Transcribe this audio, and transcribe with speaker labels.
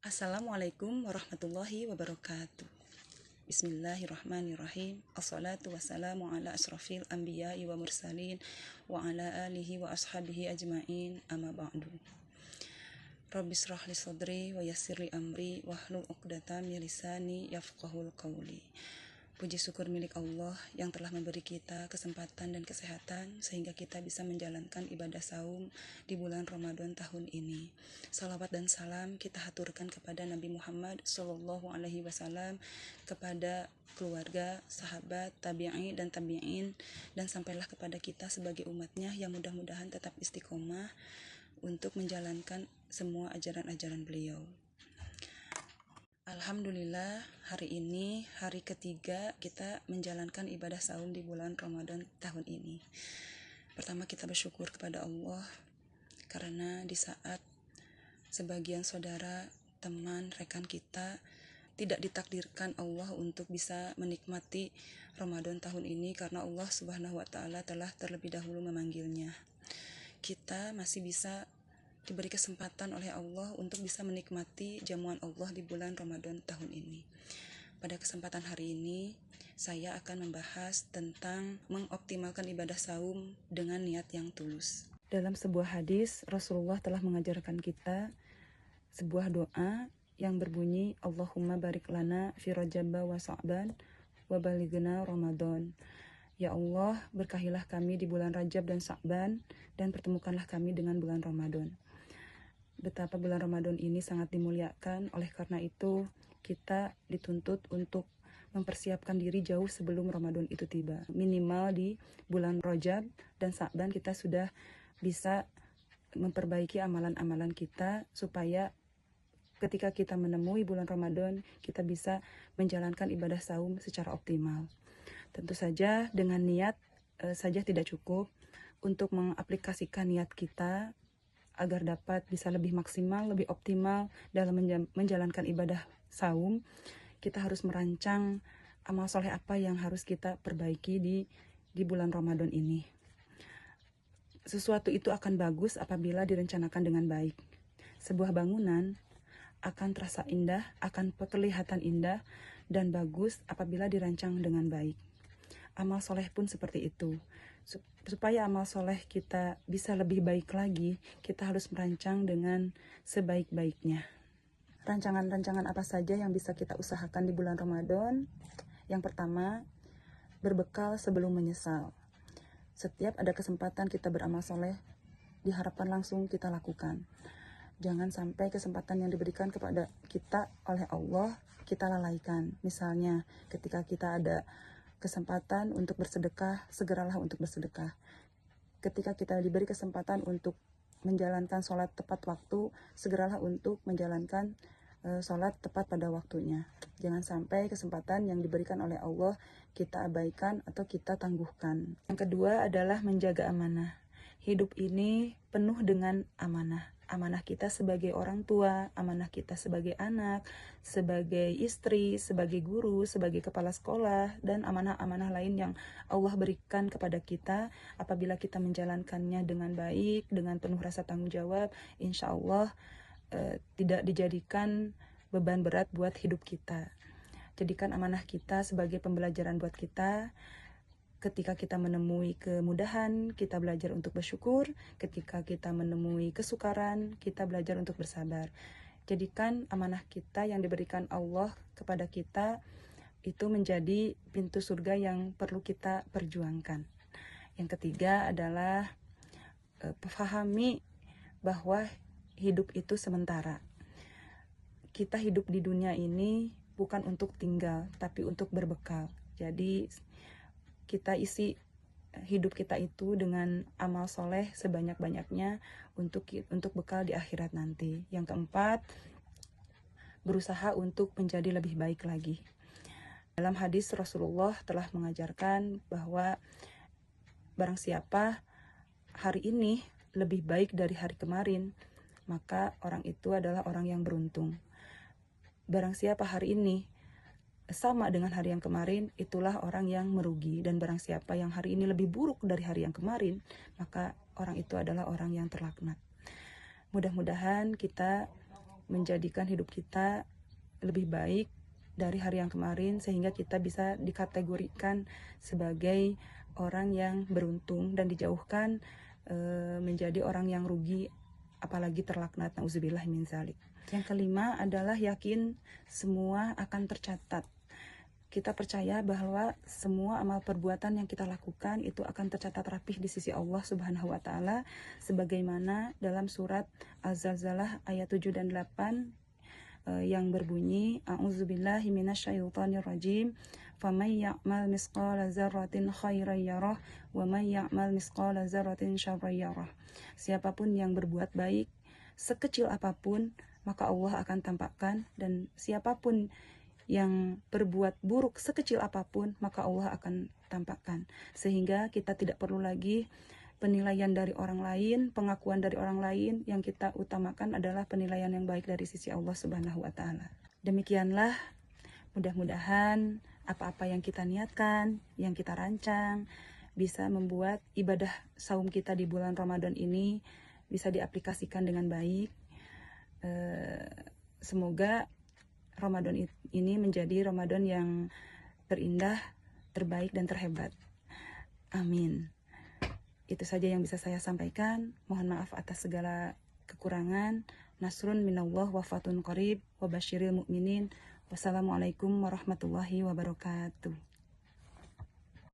Speaker 1: Assalamualaikum warahmatullahi wabarakatuh. Bismillahirrahmanirrahim. Assalatu wassalamu ala asrafil anbiya'i wa mursalin wa ala alihi wa ashabihi ajmain, amma ba'du. Rabbi shrah li sadri wa yassir li amri wahlul 'uqdatam min lisani yafqahul qawli. Puji syukur milik Allah yang telah memberi kita kesempatan dan kesehatan sehingga kita bisa menjalankan ibadah saum di bulan Ramadan tahun ini. Salawat dan salam kita haturkan kepada Nabi Muhammad SAW, kepada keluarga, sahabat, tabi'i dan tabi'in, dan sampailah kepada kita sebagai umatnya yang mudah-mudahan tetap istiqomah untuk menjalankan semua ajaran-ajaran beliau. Alhamdulillah, hari ini hari ketiga kita menjalankan ibadah saum di bulan Ramadan tahun ini. Pertama, kita bersyukur kepada Allah karena di saat sebagian saudara, teman, rekan kita tidak ditakdirkan Allah untuk bisa menikmati Ramadan tahun ini karena Allah Subhanahu wa Ta'ala telah terlebih dahulu memanggilnya. Kita masih bisa diberi kesempatan oleh Allah untuk bisa menikmati jamuan Allah di bulan Ramadan tahun ini. Pada kesempatan hari ini, saya akan membahas tentang mengoptimalkan ibadah saum dengan niat yang tulus. Dalam sebuah hadis, Rasulullah telah mengajarkan kita sebuah doa yang berbunyi, Allahumma barik lana fi Rajaba wa Sa'ban wa balighna Ramadan. Ya Allah, berkahilah kami di bulan Rajab dan Sa'ban, dan pertemukanlah kami dengan bulan Ramadan. Betapa bulan Ramadan ini sangat dimuliakan, oleh karena itu kita dituntut untuk mempersiapkan diri jauh sebelum Ramadan itu tiba. Minimal di bulan Rajab dan Sa'ban kita sudah bisa memperbaiki amalan-amalan kita supaya ketika kita menemui bulan Ramadan kita bisa menjalankan ibadah saum secara optimal. Tentu saja dengan niat saja tidak cukup. Untuk mengaplikasikan niat kita agar dapat bisa lebih maksimal, lebih optimal dalam menjalankan ibadah saum, kita harus merancang amal soleh apa yang harus kita perbaiki di bulan Ramadan ini. Sesuatu itu akan bagus apabila direncanakan dengan baik. Sebuah bangunan akan terasa indah, akan kelihatan indah dan bagus apabila dirancang dengan baik. Amal soleh pun seperti itu. Supaya amal soleh kita bisa lebih baik lagi, kita harus merancang dengan sebaik-baiknya. Rancangan-rancangan apa saja yang bisa kita usahakan di bulan Ramadan? Yang pertama, berbekal sebelum menyesal. Setiap ada kesempatan kita beramal soleh, diharapkan langsung kita lakukan. Jangan sampai kesempatan yang diberikan kepada kita oleh Allah kita lalaikan. Misalnya, ketika kita ada kesempatan untuk bersedekah, segeralah untuk bersedekah. Ketika kita diberi kesempatan untuk menjalankan sholat tepat waktu, segeralah untuk menjalankan sholat tepat pada waktunya. Jangan sampai kesempatan yang diberikan oleh Allah kita abaikan atau kita tangguhkan. Yang kedua adalah menjaga amanah. Hidup ini penuh dengan amanah. Amanah kita sebagai orang tua, amanah kita sebagai anak, sebagai istri, sebagai guru, sebagai kepala sekolah, dan amanah-amanah lain yang Allah berikan kepada kita. Apabila kita menjalankannya dengan baik, dengan penuh rasa tanggung jawab, insya Allah tidak dijadikan beban berat buat hidup kita. Jadikan amanah kita sebagai pembelajaran buat kita. Ketika kita menemui kemudahan, kita belajar untuk bersyukur. Ketika kita menemui kesukaran, kita belajar untuk bersabar. Jadikan amanah kita yang diberikan Allah kepada kita itu menjadi pintu surga yang perlu kita perjuangkan. Yang ketiga adalah pahami bahwa hidup itu sementara. Kita hidup di dunia ini bukan untuk tinggal, tapi untuk berbekal. Jadi kita isi hidup kita itu dengan amal soleh sebanyak-banyaknya untuk bekal di akhirat nanti. Yang keempat, berusaha untuk menjadi lebih baik lagi. Dalam hadis Rasulullah telah mengajarkan bahwa barang siapa hari ini lebih baik dari hari kemarin, maka orang itu adalah orang yang beruntung. Barang siapa hari ini sama dengan hari yang kemarin, itulah orang yang merugi. Dan barang siapa yang hari ini lebih buruk dari hari yang kemarin, maka orang itu adalah orang yang terlaknat. Mudah-mudahan kita menjadikan hidup kita lebih baik dari hari yang kemarin, sehingga kita bisa dikategorikan sebagai orang yang beruntung dan dijauhkan menjadi orang yang rugi, apalagi terlaknat. Nauzubillah min zalik. Yang kelima adalah yakin semua akan tercatat. Kita percaya bahwa semua amal perbuatan yang kita lakukan itu akan tercatat rapih di sisi Allah Subhanahu wa taala, sebagaimana dalam surat Az-Zalzalah ayat 7 dan 8 yang berbunyi, a'udzubillahi minasyaitonirrajim, faman ya'mal misqala dzarratin khairan yarah wa man ya'mal misqala dzarratin syarran yarah. Siapapun yang berbuat baik sekecil apapun, maka Allah akan tampakkan, dan siapapun yang berbuat buruk sekecil apapun, maka Allah akan tampakkan. Sehingga kita tidak perlu lagi penilaian dari orang lain, pengakuan dari orang lain. Yang kita utamakan adalah penilaian yang baik dari sisi Allah Subhanahu wa taala. Demikianlah, mudah-mudahan apa-apa yang kita niatkan, yang kita rancang, bisa membuat ibadah saum kita di bulan Ramadan ini bisa diaplikasikan dengan baik. Semoga Ramadan ini menjadi Ramadan yang terindah, terbaik, dan terhebat. Amin. Itu saja yang bisa saya sampaikan. Mohon maaf atas segala kekurangan. Nasrun minallah wa fatun qarib wa basyiril mu'minin. Wassalamualaikum warahmatullahi wabarakatuh.